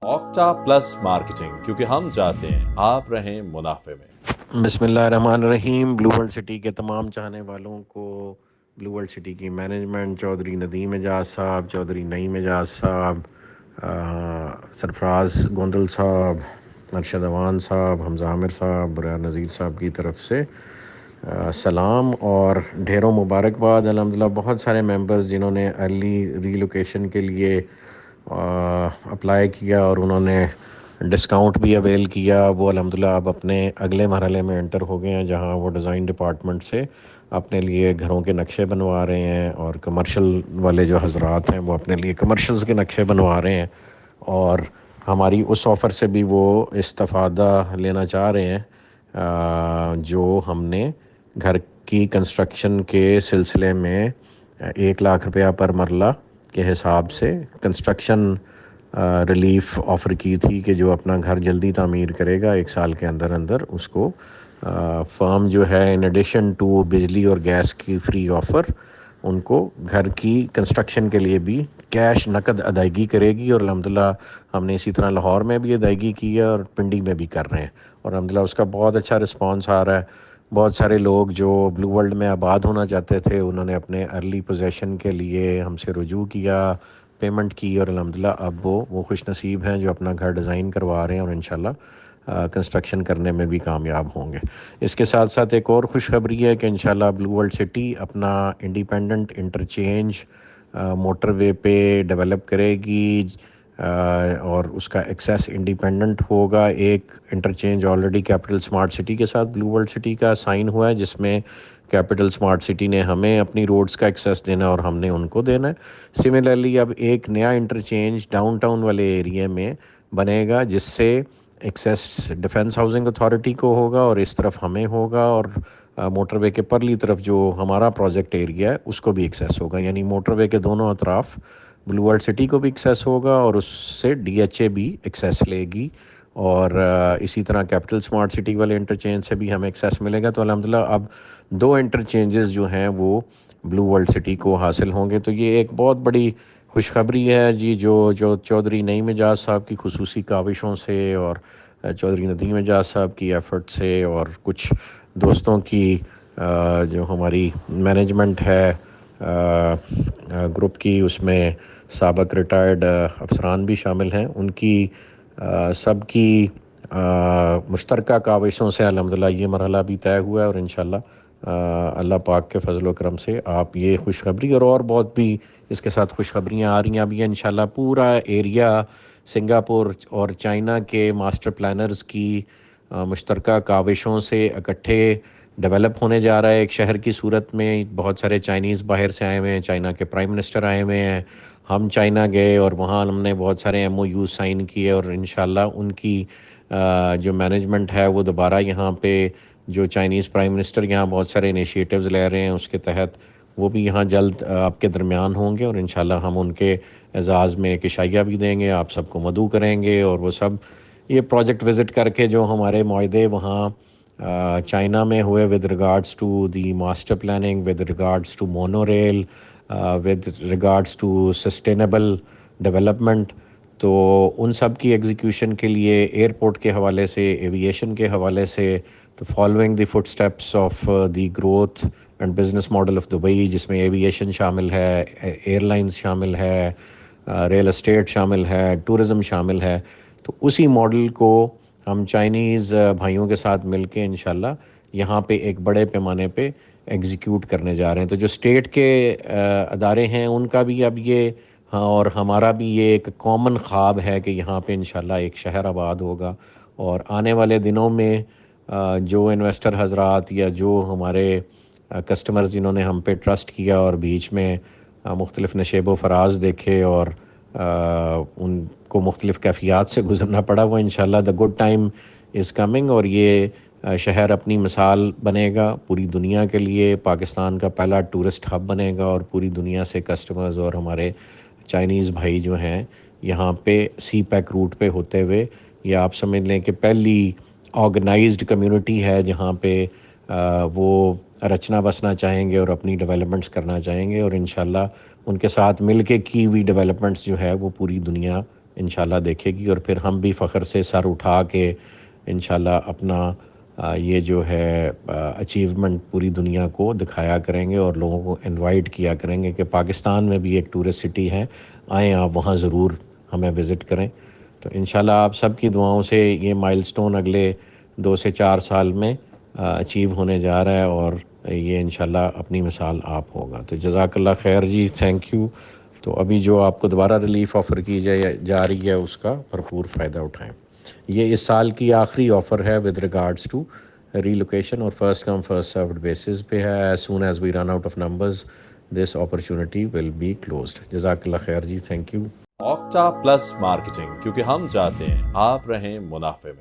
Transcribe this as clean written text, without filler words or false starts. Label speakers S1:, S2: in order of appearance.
S1: Octa plus marketing, क्योंकि हम चाहते हैं आप रहें मुनाफे में।
S2: बिस्मिल्लाहिर्रहमानिर्रहीम। ब्लू वर्ल्ड सिटी के तमाम चाहने वालों को ब्लू वर्ल्ड सिटी की मैनेजमेंट, चौधरी नदीम एजाज साहब, चौधरी नईम एजाज साहब, सरफराज गोंदल साहब, अरशद अवान साहब, हमजा आमिर साहब, बुरहान नज़ीर साहब की तरफ से सलाम और ढेरों मुबारकबाद। अल्हम्दुलिल्लाह बहुत सारे मेंबर्स जिन्होंने अर्ली रीलोकेशन के लिए अप्लाई किया और उन्होंने डिस्काउंट भी अवेल किया, वो अल्हम्दुलिल्लाह अब अपने अगले मरहले में एंटर हो गए हैं, जहां वो डिज़ाइन डिपार्टमेंट से अपने लिए घरों के नक्शे बनवा रहे हैं और कमर्शियल वाले जो हजरात हैं वो अपने लिए कमर्शियल्स के नक्शे बनवा रहे हैं। और हमारी उस ऑफ़र से भी वो इस्तिफ़ादा लेना चाह रहे हैं जो हमने घर की कंस्ट्रक्शन के सिलसिले में 1 लाख रुपया पर मरला के हिसाब से कंस्ट्रक्शन रिलीफ ऑफ़र की थी कि जो अपना घर जल्दी तामीर करेगा 1 साल के अंदर अंदर उसको फर्म जो है इन एडिशन टू बिजली और गैस की फ्री ऑफ़र उनको घर की कंस्ट्रक्शन के लिए भी कैश नकद अदायगी करेगी। और अल्हम्दुलिल्लाह हमने इसी तरह लाहौर में भी अदायगी की है और पिंडी में भी कर रहे हैं और अल्हम्दुलिल्लाह उसका बहुत अच्छा रिस्पांस आ रहा है। बहुत सारे लोग जो ब्लू वर्ल्ड में आबाद होना चाहते थे उन्होंने अपने अर्ली पोजेशन के लिए हमसे रुजू किया, पेमेंट की और अल्हम्दुलिल्लाह अब वो खुश नसीब हैं जो अपना घर डिज़ाइन करवा रहे हैं और इंशाल्लाह कंस्ट्रक्शन करने में भी कामयाब होंगे। इसके साथ साथ एक और खुशखबरी है कि इंशाल्लाह ब्लू वर्ल्ड सिटी अपना इंडिपेंडेंट इंटरचेंज मोटरवे पे डेवलप करेगी और उसका एक्सेस इंडिपेंडेंट होगा। एक interchange already capital smart city के साथ ब्लू वर्ल्ड सिटी का साइन हुआ है, जिसमें कैपिटल स्मार्ट सिटी ने हमें अपनी रोड्स का एक्सेस देना और हमने उनको देना है। सिमिलरली अब एक नया इंटरचेंज डाउनटाउन वाले एरिया में बनेगा, जिससे एक्सेस डिफेंस हाउसिंग अथॉरिटी को होगा और इस तरफ हमें होगा और मोटरवे के परली तरफ जो हमारा प्रोजेक्ट एरिया है उसको भी एक्सेस होगा। यानी मोटरवे के दोनों अतराफ ब्लू वर्ल्ड सिटी को भी एक्सेस होगा और उससे डीएचए भी एक्सेस लेगी और इसी तरह कैपिटल स्मार्ट सिटी वाले इंटरचेंज से भी हमें एक्सेस मिलेगा। तो अल्हम्दुलिल्लाह अब 2 इंटरचेंजेस जो हैं वो ब्लू वर्ल्ड सिटी को हासिल होंगे। तो ये एक बहुत बड़ी खुशखबरी है जी, जो चौधरी नईम एजाज साहब की खुसूसी काविशों से और चौधरी नदीम एजाज साहब की एफ़र्ट से और कुछ दोस्तों की जो हमारी मैनेजमेंट है ग्रुप की, उसमें साबक रिटायर्ड अफसरान भी शामिल हैं, उनकी सबकी मुश्तरका काविशों से अल्हम्दुलिल्लाह ये मरहला भी तय हुआ है और इंशाल्लाह अल्लाह पाक के फजल करम से आप ये खुशखबरी और बहुत भी इसके साथ खुशखबरियाँ आ रही हैं। अभी इंशाल्लाह पूरा एरिया सिंगापुर और चाइना के मास्टर प्लानर्स की मुश्तरका काविशों से इकट्ठे डेवलप होने जा रहा है एक शहर की सूरत में। बहुत सारे चाइनीज़ बाहर से आए हुए हैं, चाइना के प्राइम मिनिस्टर आए हुए हैं, हम चाइना गए और वहाँ हमने बहुत सारे एमओयू साइन किए और इंशाल्लाह उनकी जो मैनेजमेंट है वो दोबारा यहाँ पे जो चाइनीज़ प्राइम मिनिस्टर यहाँ बहुत सारे इनिशिएटिव्स ले रहे हैं उसके तहत वो भी यहाँ जल्द आपके दरमियान होंगे और इंशाल्लाह हम उनके एजाज़ में एक इशाइया भी देंगे, आप सबको मदऊ करेंगे और वो सब ये प्रोजेक्ट विज़िट करके जो हमारे मुआहदे वहाँ चाइना में हुए with regards to the master planning, with regards to monorail, with regards to sustainable development, तो उन सब की एग्जीक्यूशन के लिए एयरपोर्ट के हवाले से, एविएशन के हवाले से, तो following the footsteps of the growth and business model of Dubai, जिसमें एविएशन शामिल है, एयरलाइंस शामिल है, रियल एस्टेट शामिल है, टूरिज़म शामिल है। तो उसी मॉडल को हम चाइनीज़ भाइयों के साथ मिलके इंशाल्लाह यहाँ पे एक बड़े पैमाने पे एग्जीक्यूट करने जा रहे हैं। तो जो स्टेट के अदारे हैं उनका भी अब ये, हाँ, और हमारा भी ये एक कॉमन ख्वाब है कि यहाँ पे इंशाल्लाह एक शहर आबाद होगा और आने वाले दिनों में जो इन्वेस्टर हजरात या जो हमारे कस्टमर्स जिन्होंने हम पे ट्रस्ट किया और बीच में मुख्तलिफ़ नशेब व फराज देखे और उनको मुख्तलिफ़ कैफ़ियत से गुज़रना पड़ा, वो इंशाल्लाह the good time is coming और ये शहर अपनी मिसाल बनेगा पूरी दुनिया के लिए, पाकिस्तान का पहला टूरिस्ट हब बनेगा और पूरी दुनिया से कस्टमर्स और हमारे चाइनीज़ भाई जो हैं यहाँ पे सी पैक रूट पे होते हुए, ये आप समझ लें कि पहली ऑर्गेनाइज्ड कम्युनिटी है जहाँ पे वो रचना बसना चाहेंगे और अपनी डेवलपमेंट्स करना चाहेंगे और इंशाल्लाह उनके साथ मिलके की हुई डेवलपमेंट्स जो है वो पूरी दुनिया انشاءاللہ دیکھے گی، اور پھر ہم بھی فخر سے سر اٹھا کے انشاءاللہ اپنا یہ جو ہے اچیومنٹ پوری دنیا کو دکھایا کریں گے، اور لوگوں کو انوائٹ کیا کریں گے کہ پاکستان میں بھی ایک ٹورسٹ سٹی ہے، آئیں آپ وہاں ضرور ہمیں وزٹ کریں۔ تو انشاءاللہ آپ سب کی دعاؤں سے یہ مائل سٹون اگلے 2 سے 4 سال میں اچیو ہونے جا رہا ہے، اور یہ انشاءاللہ اپنی مثال آپ ہوگا۔ تو جزاک اللہ خیر جی، تھینک یو۔ تو ابھی جو آپ کو دوبارہ ریلیف آفر کی جا رہی ہے اس کا بھرپور فائدہ اٹھائیں۔ یہ اس سال کی آخری آفر ہے with regards to relocation, اور first come first served basis پہ ہے۔ As soon as we run out of numbers this opportunity will be closed. جزاک اللہ خیر جی، thank you.
S1: Octa plus marketing, کیونکہ ہم چاہتے ہیں آپ رہیں منافع میں۔